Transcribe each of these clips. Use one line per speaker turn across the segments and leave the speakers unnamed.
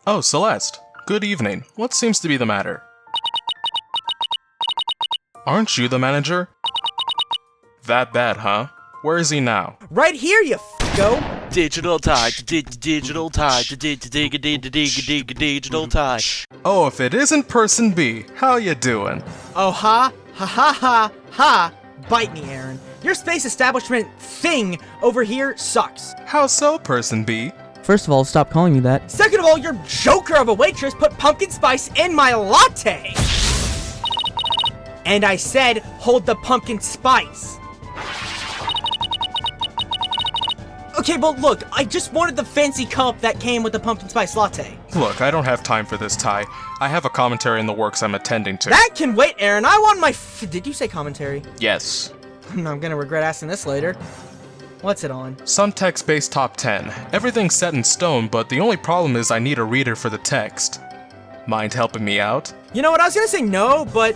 Oh, Celeste. Good evening. What seems to be the matter? Aren't you the manager? That bad, huh? Where is he now?
Right here, you f***o!
DigitalTy, DigitalTy.
Oh, if it isn't Person B, how you doing?
Oh, ha ha. Bite me, Aeron. Your space establishment thing over here sucks.
How so, Person B?
First of all, stop calling me that.
Second of all, your joker of a waitress put pumpkin spice in my latte! And I said, hold the pumpkin spice. Okay, but look, I just wanted the fancy cup that came with the pumpkin spice latte.
Look, I don't have time for this, Ty. I have a commentary in the works I'm attending to.
That can wait, Aeron. I want my Did you say commentary?
Yes.
I'm gonna regret asking this later. What's it on?
Some text-based top 10. Everything's set in stone, but the only problem is I need a reader for the text. Mind helping me out?
You know what, I was gonna say no, but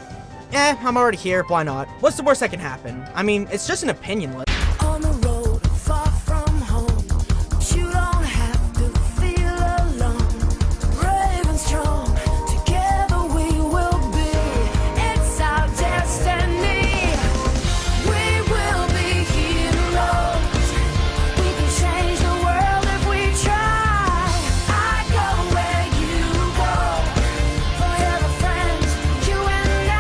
I'm already here, why not? What's the worst that can happen? I mean, it's just an opinion list.
On the road, far from home, but you don't have to feel alone. Brave and strong, together we will be. It's our destiny. We will be heroes. We can change the world if we try. I go where you go. Forever friends, you and I.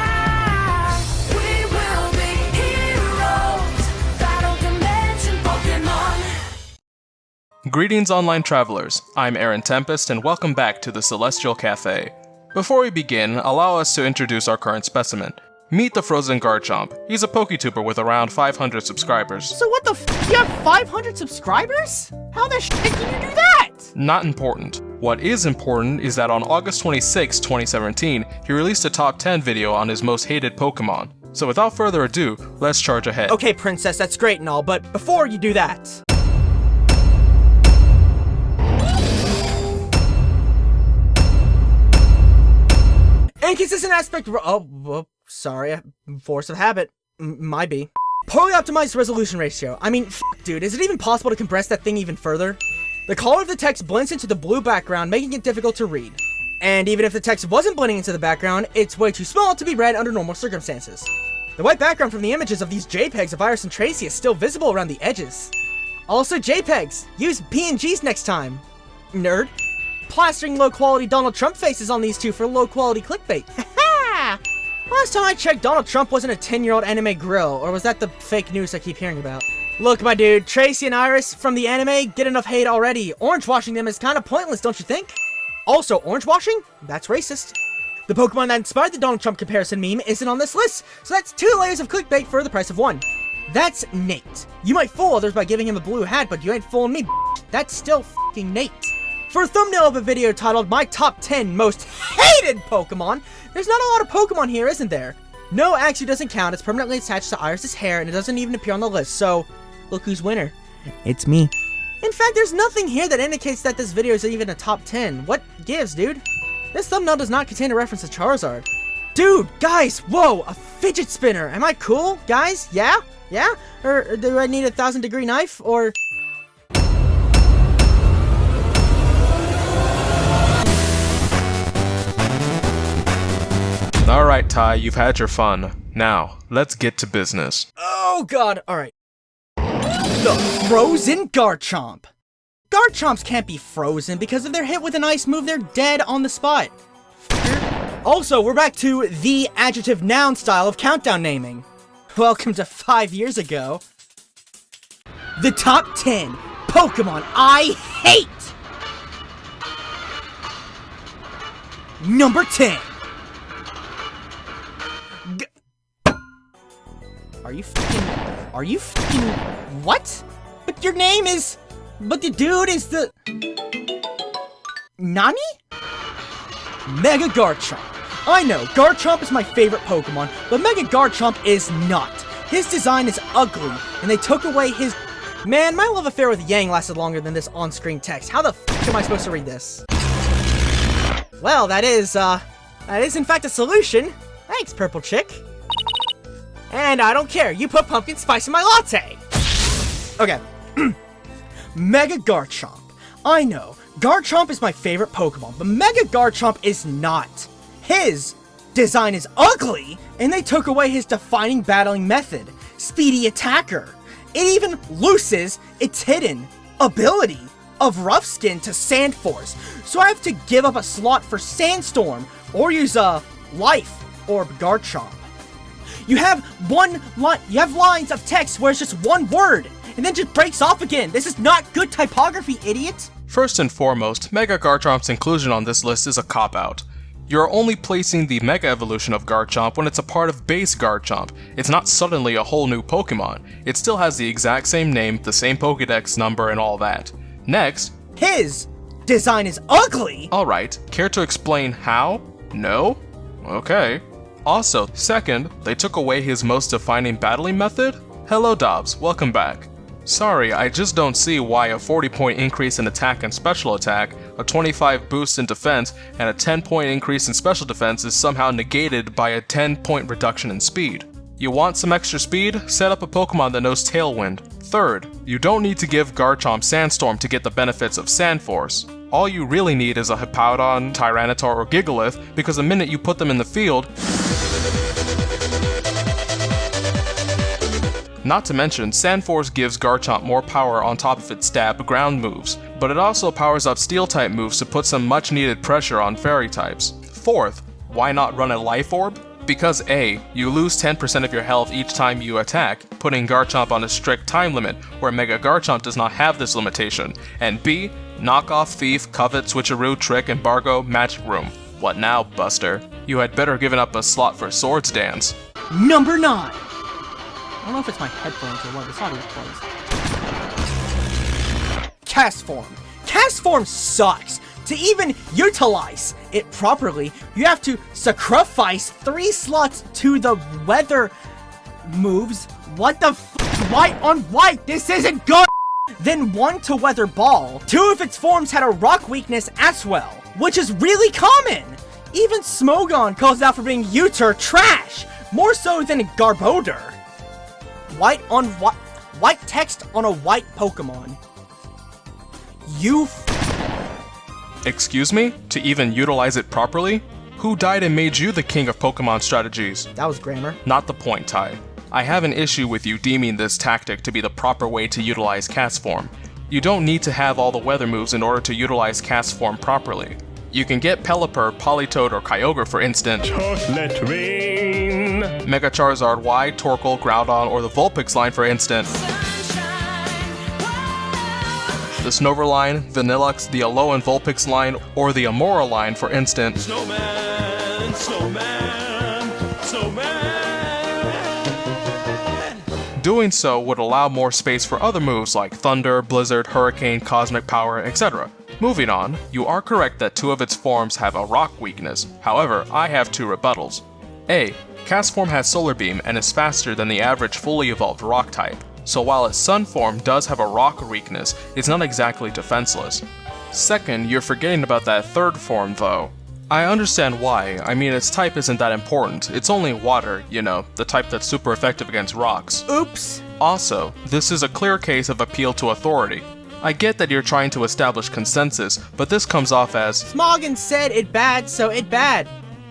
We will be heroes. Battle dimension Pokemon.
Greetings, online travelers. I'm Aaron Tempest, and welcome back to the Celestial Cafe. Before we begin, allow us to introduce our current specimen. Meet the Frozen Garchomp. He's a Poketuber with around 500 subscribers.
So what the f? You have 500 subscribers? How the shit did you do that?
Not important. What is important is that on August 26, 2017, he released a top 10 video on his most hated Pokemon. So without further ado, let's charge ahead.
Okay, princess, that's great and all, but before you do that... Inconsistent aspect... sorry, force of habit. Might be. Poorly optimized resolution ratio. I mean, dude, is it even possible to compress that thing even further? The color of the text blends into the blue background, making it difficult to read. And even if the text wasn't blending into the background, it's way too small to be read under normal circumstances. The white background from the images of these JPEGs of Iris and Tracy is still visible around the edges. Also JPEGs! Use PNGs next time, nerd. Plastering low-quality Donald Trump faces on these two for low-quality clickbait. Haha! Last time I checked, Donald Trump wasn't a 10-year-old anime grill, or was that the fake news I keep hearing about? Look, my dude, Tracy and Iris from the anime get enough hate already. Orange washing them is kind of pointless, don't you think? Also, orange washing? That's racist. The Pokemon that inspired the Donald Trump comparison meme isn't on this list, so that's 2 layers of clickbait for the price of 1. That's Nate. You might fool others by giving him a blue hat, but you ain't fooling me, That's still f***ing Nate. For a thumbnail of a video titled My Top 10 Most Hated Pokemon, there's not a lot of Pokemon here, isn't there? No, actually doesn't count. It's permanently attached to Iris' hair, and it doesn't even appear on the list, so look who's winner.
It's me.
In fact, there's nothing here that indicates that this video is even a top 10. What gives, dude? This thumbnail does not contain a reference to Charizard. Dude, guys, whoa, a fidget spinner. Am I cool, guys? Yeah? Yeah? Or do I need a 1000-degree knife, or...
Alright, Ty, you've had your fun. Now, let's get to business.
Oh god, alright. The Frozen Garchomp. Garchomps can't be frozen because if they're hit with an ice move, they're dead on the spot. Also, we're back to the adjective noun style of countdown naming. Welcome to 5 years ago. The top 10 Pokemon I hate! Number 10. Are you fucking what? But your name is, but the dude is the, Nani? Mega Garchomp. I know, Garchomp is my favorite Pokemon, but Mega Garchomp is not. His design is ugly, and they took away his, man, my love affair with Yang lasted longer than this on-screen text. How the f*** am I supposed to read this? Well, that is in fact a solution. Thanks, Purple Chick. And I don't care, you put pumpkin spice in my latte! Okay. Mega Garchomp. I know, Garchomp is my favorite Pokemon, but Mega Garchomp is not. His design is ugly, and they took away his defining battling method, Speedy Attacker. It even loses its hidden ability of Rough Skin to Sand Force, so I have to give up a slot for Sandstorm, or use a Life Orb Garchomp. You have lines of text where it's just one word, and then just breaks off again. This is not good typography, idiot!
First and foremost, Mega Garchomp's inclusion on this list is a cop-out. You're only placing the Mega Evolution of Garchomp when it's a part of base Garchomp. It's not suddenly a whole new Pokemon. It still has the exact same name, the same Pokédex number, and all that. Next,
his design is ugly!
Alright, care to explain how? No? Okay. Also, second, they took away his most defining battling method? Hello Dobbs, welcome back. Sorry, I just don't see why a 40-point increase in attack and special attack, a 25 boost in defense, and a 10-point increase in special defense is somehow negated by a 10-point reduction in speed. You want some extra speed? Set up a Pokemon that knows Tailwind. Third, you don't need to give Garchomp Sandstorm to get the benefits of Sand Force. All you really need is a Hippowdon, Tyranitar, or Gigalith, because the minute you put them in the field, not to mention, Sand Force gives Garchomp more power on top of its stab ground moves, but it also powers up Steel type moves to put some much needed pressure on Fairy types. Fourth, why not run a Life Orb? Because A, you lose 10% of your health each time you attack, putting Garchomp on a strict time limit, where Mega Garchomp does not have this limitation, and B, Knockoff, Thief, Covet, Switcheroo, Trick, Embargo, Magic Room. What now, Buster? You had better given up a slot for Swords Dance.
Number 9! I don't know if it's my headphones or what, it's not earphones. Castform. Castform sucks! To even utilize it properly, you have to sacrifice 3 slots to the weather moves. What the f? White on white, this isn't good! Then 1 to Weather Ball. 2 of its forms had a rock weakness as well, which is really common! Even Smogon calls out for being Uter trash, more so than Garbodor. White on white text on a white Pokemon.
Excuse me? To even utilize it properly? Who died and made you the king of Pokemon strategies?
That was grammar.
Not the point, Ty. I have an issue with you deeming this tactic to be the proper way to utilize Castform. You don't need to have all the weather moves in order to utilize Castform properly. You can get Pelipper, Politoed, or Kyogre for instance,
Let rain.
Mega Charizard Y, Torkoal, Groudon, or the Vulpix line for instance, the Snover line, Vanillux, the Alolan Vulpix line, or the Amora line for instance.
Snowman, snowman, snowman.
Doing so would allow more space for other moves like Thunder, Blizzard, Hurricane, Cosmic Power, etc. Moving on, you are correct that 2 of its forms have a rock weakness. However, I have 2 rebuttals. A. Castform has Solar Beam and is faster than the average fully evolved rock type. So while its Sun form does have a rock weakness, it's not exactly defenseless. Second, you're forgetting about that 3rd form though. I understand why, I mean its type isn't that important, it's only water, you know, the type that's super effective against rocks.
Oops.
Also, this is a clear case of appeal to authority. I get that you're trying to establish consensus, but this comes off as,
Smogon said it bad, so it bad.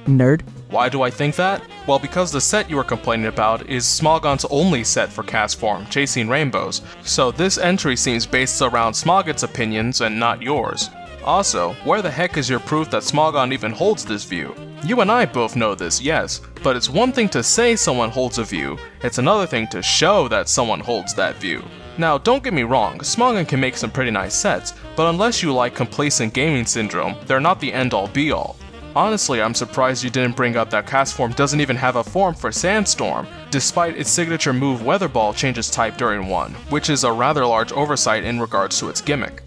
Nerd.
why do I think that? Well, because the set you are complaining about is Smogon's only set for Castform, Chasing Rainbows, so this entry seems based around Smogon's opinions and not yours. Also, where the heck is your proof that Smogon even holds this view? You and I both know this, yes, but it's one thing to say someone holds a view, it's another thing to show that someone holds that view. Now, don't get me wrong, Smogon can make some pretty nice sets, but unless you like complacent gaming syndrome, they're not the end-all be-all. Honestly, I'm surprised you didn't bring up that Castform doesn't even have a form for Sandstorm, despite its signature move Weather Ball changes type during one, which is a rather large oversight in regards to its gimmick.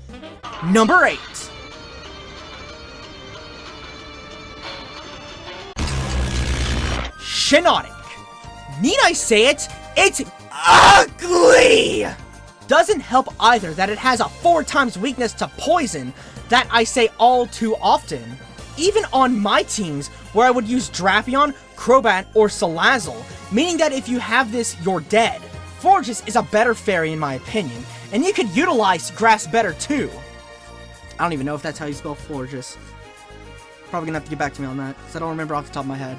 Number 8. Shiinotic. Need I say it? It's ugly! Doesn't help either that it has a 4 times weakness to poison that I say all too often. Even on my teams, where I would use Drapion, Crobat, or Salazzle, meaning that if you have this, you're dead. Forretress is a better fairy in my opinion, and you could utilize Grass better too. I don't even know if that's how you spell Florges. Probably gonna have to get back to me on that, because I don't remember off the top of my head.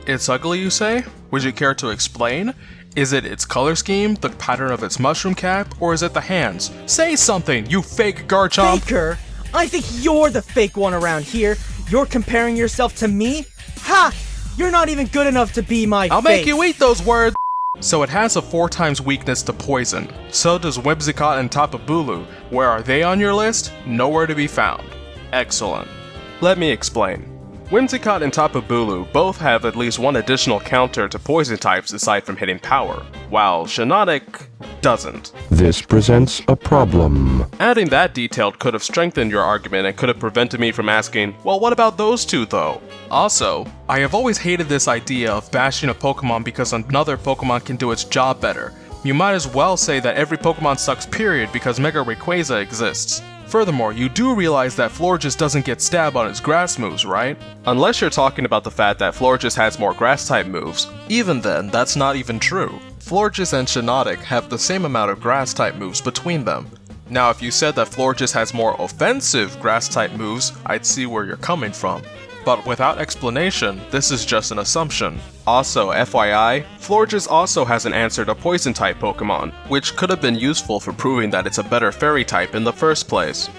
It's ugly, you say? Would you care to explain? Is it its color scheme, the pattern of its mushroom cap, or is it the hands? Say something, you fake Garchomp!
Faker? I think you're the fake one around here. You're comparing yourself to me? Ha! You're not even good enough to be my
I'll
fake.
make you eat those words! So it has a 4 times weakness to poison. So does Whimsicott and Tapu Bulu. Where are they on your list? Nowhere to be found. Excellent. Let me explain. Whimsicott and Tapu Bulu both have at least one additional counter to poison types aside from hitting power, while Shiinotic doesn't.
This presents a problem.
Adding that detail could have strengthened your argument and could have prevented me from asking, well, what about those two though? Also, I have always hated this idea of bashing a Pokemon because another Pokemon can do its job better. You might as well say that every Pokemon sucks period because Mega Rayquaza exists. Furthermore, you do realize that Florges doesn't get stabbed on its grass moves, right? Unless you're talking about the fact that Florges has more grass-type moves. Even then, that's not even true. Florges and Shiinotic have the same amount of grass-type moves between them. Now, if you said that Florges has more offensive grass-type moves, I'd see where you're coming from. But without explanation, this is just an assumption. Also, FYI, Florges also has an answer to Poison-type Pokemon, which could have been useful for proving that it's a better Fairy type in the first place.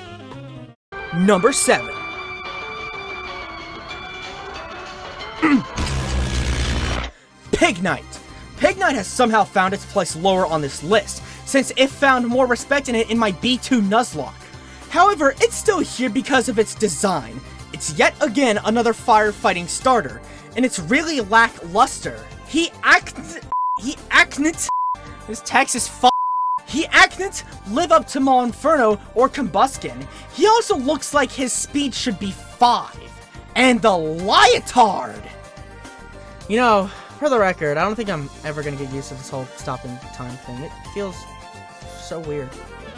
Number 7. Pignite. Pignite has somehow found its place lower on this list, since it found more respect in it in my B2 Nuzlocke. However, it's still here because of its design. It's yet again another firefighting starter, and it's really lackluster. His text is He acn't live up to Monferno or Combuskin. He also looks like his speed should be 5. And the Liotard! You know, for the record, I don't think I'm ever gonna get used to this whole stopping time thing. It feels so weird.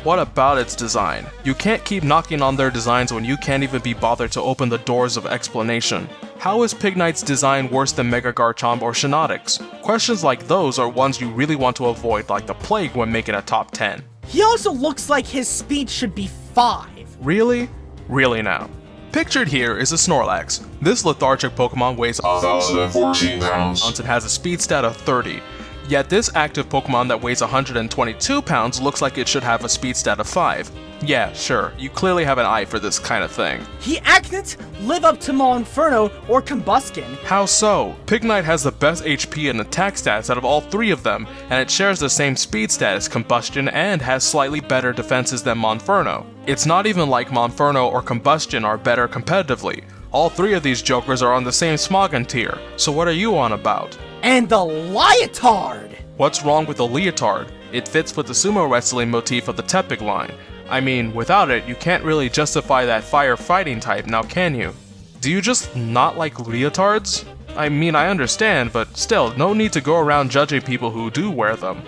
What about its design? You can't keep knocking on their designs when you can't even be bothered to open the doors of explanation. How is Pignite's design worse than Mega Garchomp or Shiinotic's? Questions like those are ones you really want to avoid like the plague when making a top 10.
He also looks like his speed should be 5.
Really? Really now. Pictured here is a Snorlax. This lethargic Pokemon weighs 1,014 pounds and has a speed stat of 30. Yet this active Pokemon that weighs 122 pounds looks like it should have a speed stat of 5. Yeah, sure, you clearly have an eye for this kind of thing.
He acn't live up to Monferno or Combuskin.
How so? Pignite has the best HP and attack stats out of all 3 of them, and it shares the same speed stat as Combustion and has slightly better defenses than Monferno. It's not even like Monferno or Combustion are better competitively. All 3 of these jokers are on the same Smogon tier, so what are you on about?
And the Liotard!
What's wrong with the Leotard? It fits with the sumo wrestling motif of the Tepig line. I mean, without it, you can't really justify that fire fighting type, now can you? Do you just not like leotards? I mean, I understand, but still, no need to go around judging people who do wear them.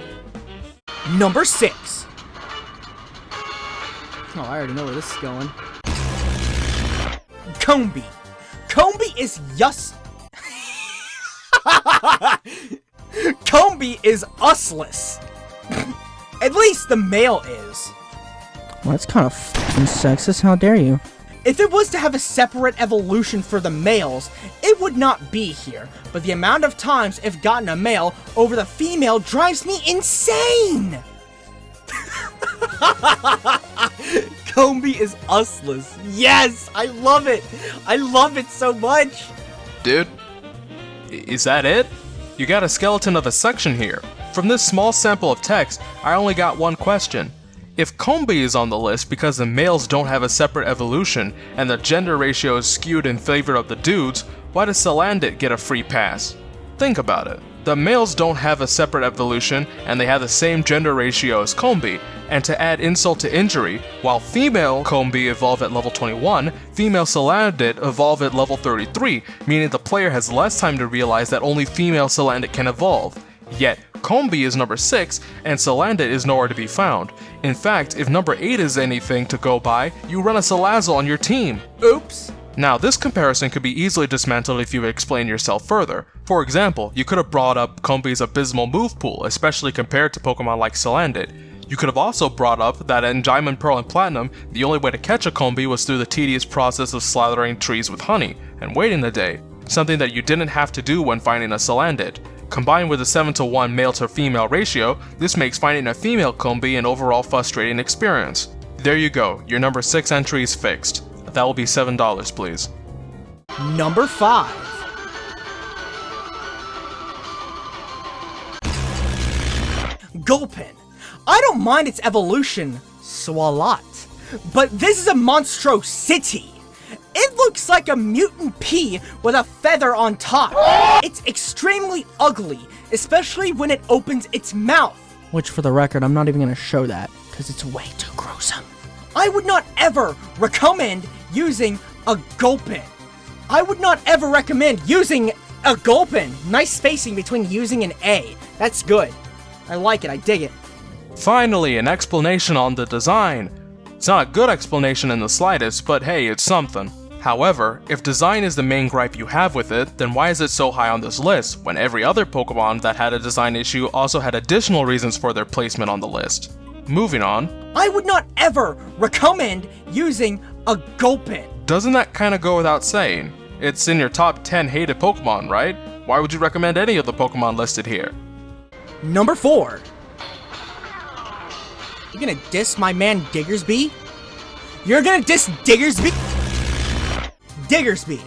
Number 6. Oh, I already know where this is going. Combee. Combee is Combee is useless. At least the male is.
Well, that's kind of f***ing sexist, how dare you?
If it was to have a separate evolution for the males, it would not be here, but the amount of times I've gotten a male over the female drives me insane! Combee is useless. Yes, I love it. I love it so much.
Dude, is that it? You got a skeleton of a section here. From this small sample of text, I only got one question. If Combee is on the list because the males don't have a separate evolution and the gender ratio is skewed in favor of the dudes, why does Salandit get a free pass? Think about it. The males don't have a separate evolution and they have the same gender ratio as Combee, and to add insult to injury, while female Combee evolve at level 21, female Salandit evolve at level 33, meaning the player has less time to realize that only female Salandit can evolve. Yet, Combee is number 6, and Salandit is nowhere to be found. In fact, if number 8 is anything to go by, you run a Salazzle on your team.
Oops.
Now, this comparison could be easily dismantled if you explain yourself further. For example, you could have brought up Combee's abysmal move pool, especially compared to Pokemon like Salandit. You could have also brought up that in Diamond, Pearl, and Platinum, the only way to catch a Combi was through the tedious process of slathering trees with honey and waiting a day, something that you didn't have to do when finding a Salandit. Combined with a 7-to-1 male to female ratio, this makes finding a female Combi an overall frustrating experience. There you go, your number 6 entry is fixed. That will be $7, please.
Number 5. Gulpin. I don't mind its evolution, Swalot, but this is a monstrosity. It looks like a mutant pea with a feather on top. It's extremely ugly, especially when it opens its mouth.
Which, for the record, I'm not even gonna show that, because it's way too gruesome.
I would not ever recommend using a Gulpin. I would not ever recommend using a Gulpin. Nice spacing between using an A. That's good. I like it, I dig it.
Finally, an explanation on the design. It's not a good explanation in the slightest, but hey, it's something. However, if design is the main gripe you have with it, then why is it so high on this list, when every other Pokemon that had a design issue also had additional reasons for their placement on the list? Moving on.
I would not ever recommend using a Gulpin.
Doesn't that kinda go without saying? It's in your top 10 hated Pokemon, right? Why would you recommend any of the Pokemon listed here?
Number 4. You gonna diss my man Diggersby? You're gonna diss Diggersby? Diggersby.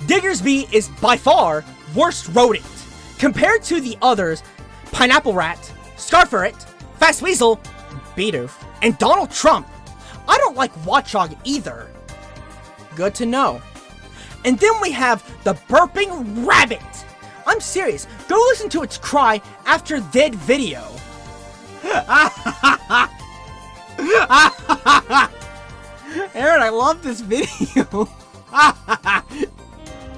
Diggersby is by far worst rodent. Compared to the others, Pineapple Rat, Scarferret, Fast Weasel, Bidoof, and Donald Trump. I don't like Watchog either. Good to know. And then we have the Burping Rabbit. I'm serious, go listen to its cry after that video. Aeron, I love this video.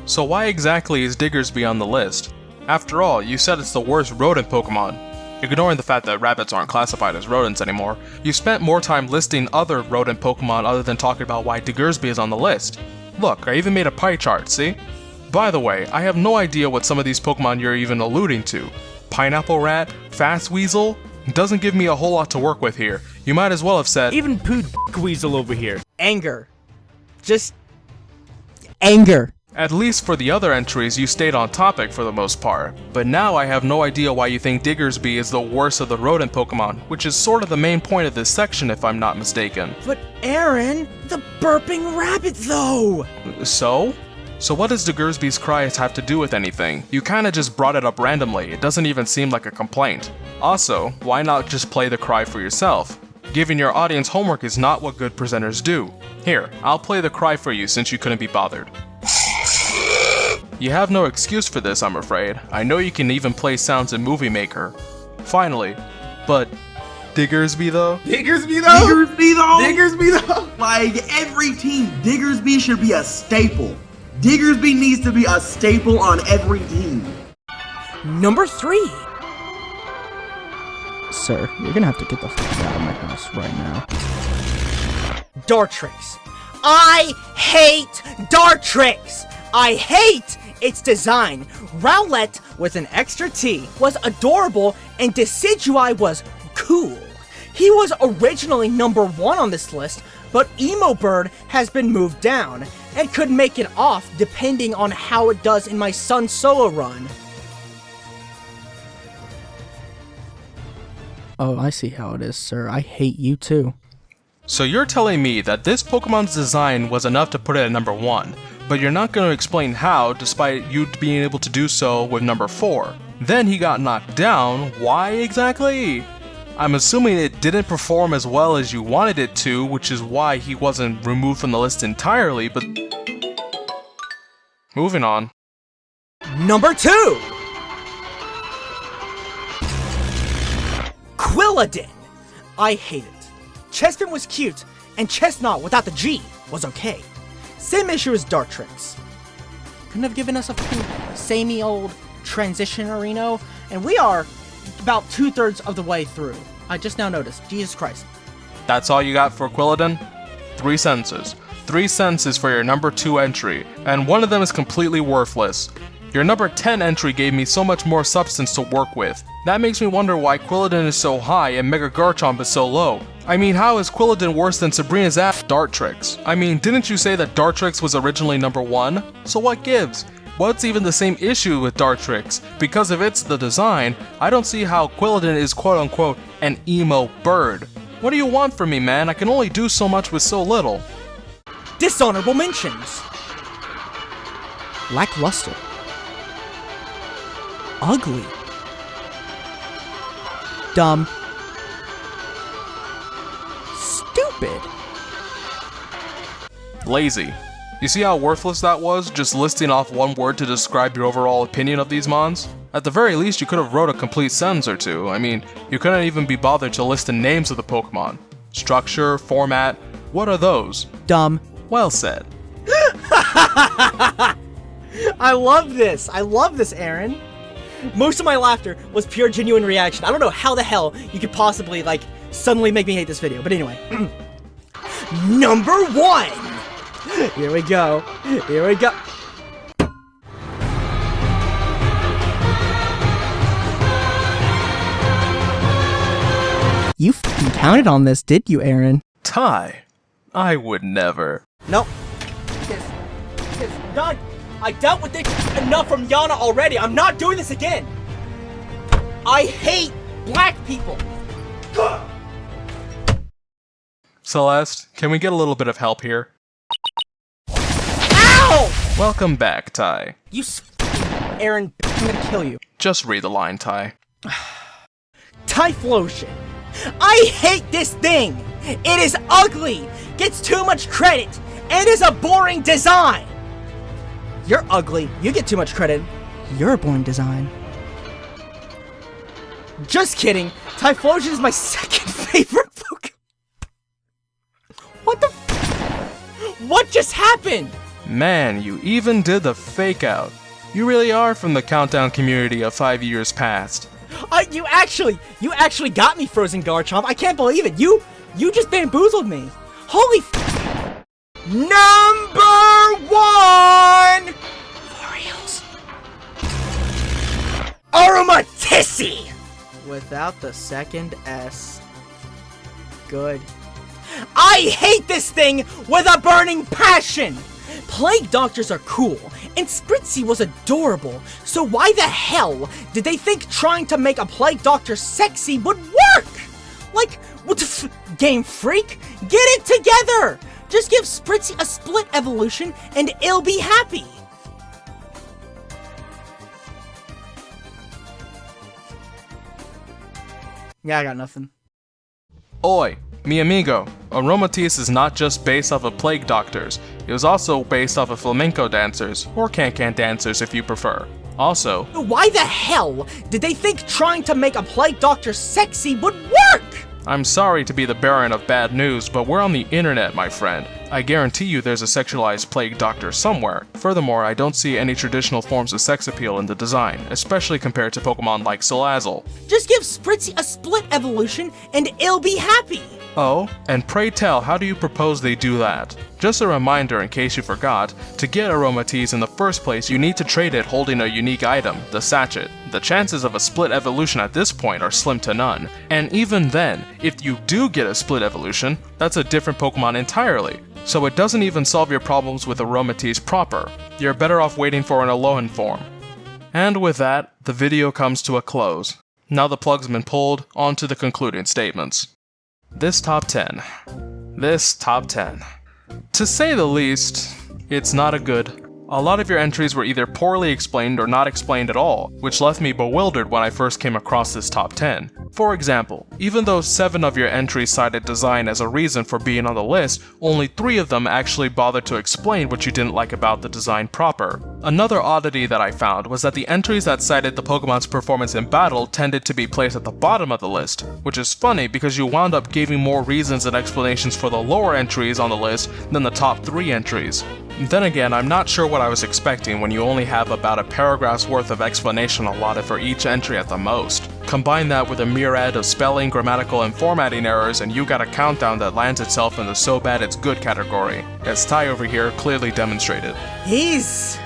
So why exactly is Diggersby on the list? After all, you said it's the worst rodent Pokemon. Ignoring the fact that rabbits aren't classified as rodents anymore, you spent more time listing other rodent Pokemon other than talking about why Diggersby is on the list. Look, I even made a pie chart, see? By the way, I have no idea what some of these Pokemon you're even alluding to. Pineapple Rat, Fast Weasel? Doesn't give me a whole lot to work with here. You might as well have said,
Even pooed Weasel over here.
Anger. Just
Anger.
At least for the other entries, you stayed on topic for the most part. But now I have no idea why you think Diggersby is the worst of the rodent Pokemon, which is sort of the main point of this section if I'm not mistaken.
But Aeron, the Burping Rabbit though!
So? So what does Diggersby's cry have to do with anything? You kinda just brought it up randomly, it doesn't even seem like a complaint. Also, why not just play the cry for yourself? Giving your audience homework is not what good presenters do. Here, I'll play the cry for you since you couldn't be bothered. You have no excuse for this, I'm afraid. I know you can even play sounds in Movie Maker. Finally, but Diggersby though?
Diggersby though? Like, every team, Diggersby should be a staple. Diggersby needs to be a staple on every team.
Number 3.
Sir, you're gonna have to get the fuck out of my house right now.
Dartrix. I hate Dartrix! I hate its design. Rowlet with an extra T was adorable and Decidueye was cool. He was originally number 1 on this list, but Emo Bird has been moved down and could make it off depending on how it does in my Sun solo run.
Oh, I see how it is, sir. I hate you too.
So you're telling me that this Pokemon's design was enough to put it at number 1, but you're not going to explain how despite you being able to do so with number 4. Then he got knocked down, why exactly? I'm assuming it didn't perform as well as you wanted it to, which is why he wasn't removed from the list entirely, but... Moving on.
Number 2. Quilladin. I hate it. Chespin was cute, and Chestnut without the G was okay. Same issue as Dartrix. Couldn't have given us a fucking samey old transition-erino, and we are about 2/3 of the way through. I just now noticed. Jesus Christ.
That's all you got for Quilladin? 3 sentences. 3 sentences for your number 2 entry, and one of them is completely worthless. Your number 10 entry gave me so much more substance to work with. That makes me wonder why Quilladin is so high and Mega Garchomp is so low. I mean, how is Quilladin worse than Sabrina's ass Dartrix? I mean, didn't you say that Dartrix was originally number 1? So what gives? What's even the same issue with Dartrix? Because if it's the design, I don't see how Quilladin is quote-unquote an emo bird. What do you want from me, man? I can only do so much with so little.
Dishonorable mentions. Lackluster. Ugly. Dumb. Stupid.
Lazy. You see how worthless that was, just listing off one word to describe your overall opinion of these mons? At the very least, you could have wrote a complete sentence or two. I mean, you couldn't even be bothered to list the names of the Pokemon. Structure, format, what are those?
Dumb.
Well said.
I love this. I love this, Aeron. Most of my laughter was pure genuine reaction. I don't know how the hell you could possibly, like, suddenly make me hate this video. But anyway. Number 1! Here we go. Here we go.
You f***ing counted on this, did you, Aeron?
Ty. I would never.
Nope. Kiss. Done. I dealt with this enough from Yana already. I'm not doing this again. I hate black people.
Celeste, can we get a little bit of help here?
Ow!
Welcome back, Ty.
You Aeron, I'm gonna kill you.
Just read the line, Ty.
Typhlosion. I hate this thing. It is ugly, gets too much credit, and is a boring design. You're ugly. You get too much credit.
You're a boring design.
Just kidding. Typhlosion is my second favorite Pokemon. What the What just happened?
Man, you even did the fake out. You really are from the countdown community of 5 years past.
You actually got me, Frozen Garchomp. I can't believe it. You just bamboozled me. Holy Number 1! Orioles. Aromatisse! Without the second S. Good. I hate this thing with a burning passion! Plague Doctors are cool, and Spritzy was adorable, so why the hell did they think trying to make a Plague Doctor sexy would work? Like, what the Game Freak? Get it together! Just give Spritzy a split evolution and it'll be happy! Yeah, I got nothing.
Oi, mi amigo. Aromatisse is not just based off of Plague Doctors, it was also based off of flamenco dancers, or can-can dancers if you prefer. Also,
why the hell did they think trying to make a Plague Doctor sexy would work?
I'm sorry to be the bearer of bad news, but we're on the internet, my friend. I guarantee you there's a sexualized Plague Doctor somewhere. Furthermore, I don't see any traditional forms of sex appeal in the design, especially compared to Pokemon like Salazzle.
Just give Spritzy a split evolution and it'll be happy!
Oh, and pray tell, how do you propose they do that? Just a reminder in case you forgot, to get Aromatisse in the first place you need to trade it holding a unique item, the Sachet. The chances of a split evolution at this point are slim to none, and even then, if you do get a split evolution, that's a different Pokemon entirely. So it doesn't even solve your problems with Aromatisse proper. You're better off waiting for an Alolan form. And with that, the video comes to a close. Now the plug's been pulled, on to the concluding statements. This top 10. To say the least, it's not a good. A lot of your entries were either poorly explained or not explained at all, which left me bewildered when I first came across this top 10. For example, even though 7 of your entries cited design as a reason for being on the list, only 3 of them actually bothered to explain what you didn't like about the design proper. Another oddity that I found was that the entries that cited the Pokemon's performance in battle tended to be placed at the bottom of the list, which is funny because you wound up giving more reasons and explanations for the lower entries on the list than the top 3 entries. Then again, I'm not sure what I was expecting when you only have about a paragraph's worth of explanation allotted for each entry at the most. Combine that with a myriad of spelling, grammatical, and formatting errors and you got a countdown that lands itself in the so bad it's good category, as Ty over here clearly demonstrated.
He's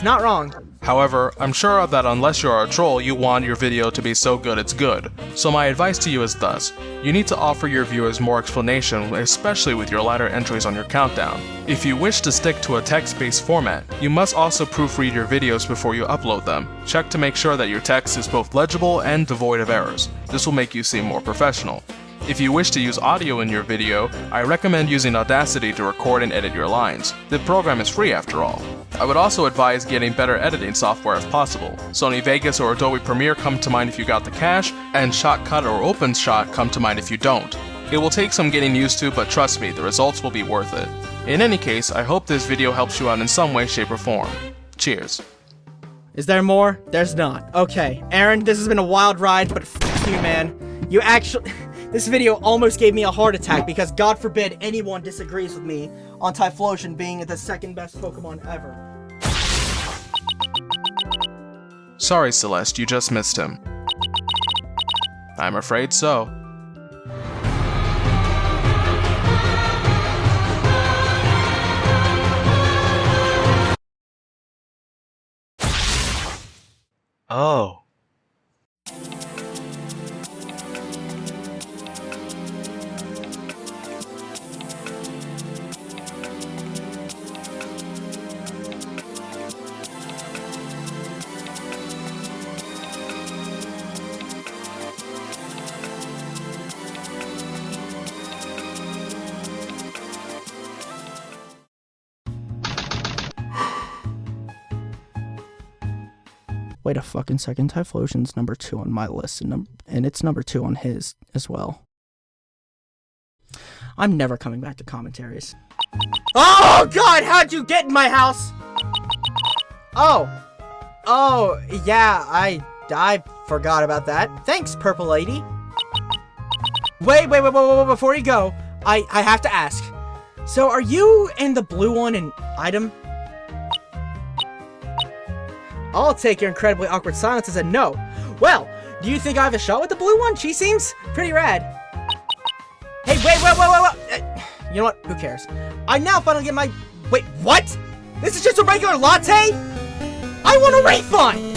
not wrong.
However, I'm sure that unless you're a troll, you want your video to be so good it's good. So my advice to you is thus: you need to offer your viewers more explanation, especially with your latter entries on your countdown. If you wish to stick to a text-based format, you must also proofread your videos before you upload them. Check to make sure that your text is both legible and devoid of errors. This will make you seem more professional. If you wish to use audio in your video, I recommend using Audacity to record and edit your lines. The program is free after all. I would also advise getting better editing software if possible. Sony Vegas or Adobe Premiere come to mind if you got the cash, and Shotcut or OpenShot come to mind if you don't. It will take some getting used to, but trust me, the results will be worth it. In any case, I hope this video helps you out in some way, shape, or form. Cheers.
Is there more? There's not. Okay, Aeron, this has been a wild ride, but f*** you, man. You actually... This video almost gave me a heart attack because God forbid anyone disagrees with me on Typhlosion being the second best Pokemon ever.
Sorry, Celeste, you just missed him. I'm afraid so.
Oh.
Wait a fucking second. Typhlosion's number 2 on my list, and it's number 2 on his as well.
I'm never coming back to commentaries. Oh God, how'd you get in my house? Oh, yeah, I forgot about that. Thanks, Purple Lady. Wait, before you go, I have to ask. So are you and the blue one an item? I'll take your incredibly awkward silence as a no. Well, do you think I have a shot with the blue one? She seems pretty rad. Hey, wait. You know what? Who cares? I now finally get my... Wait, what? This is just a regular latte? I want a refund!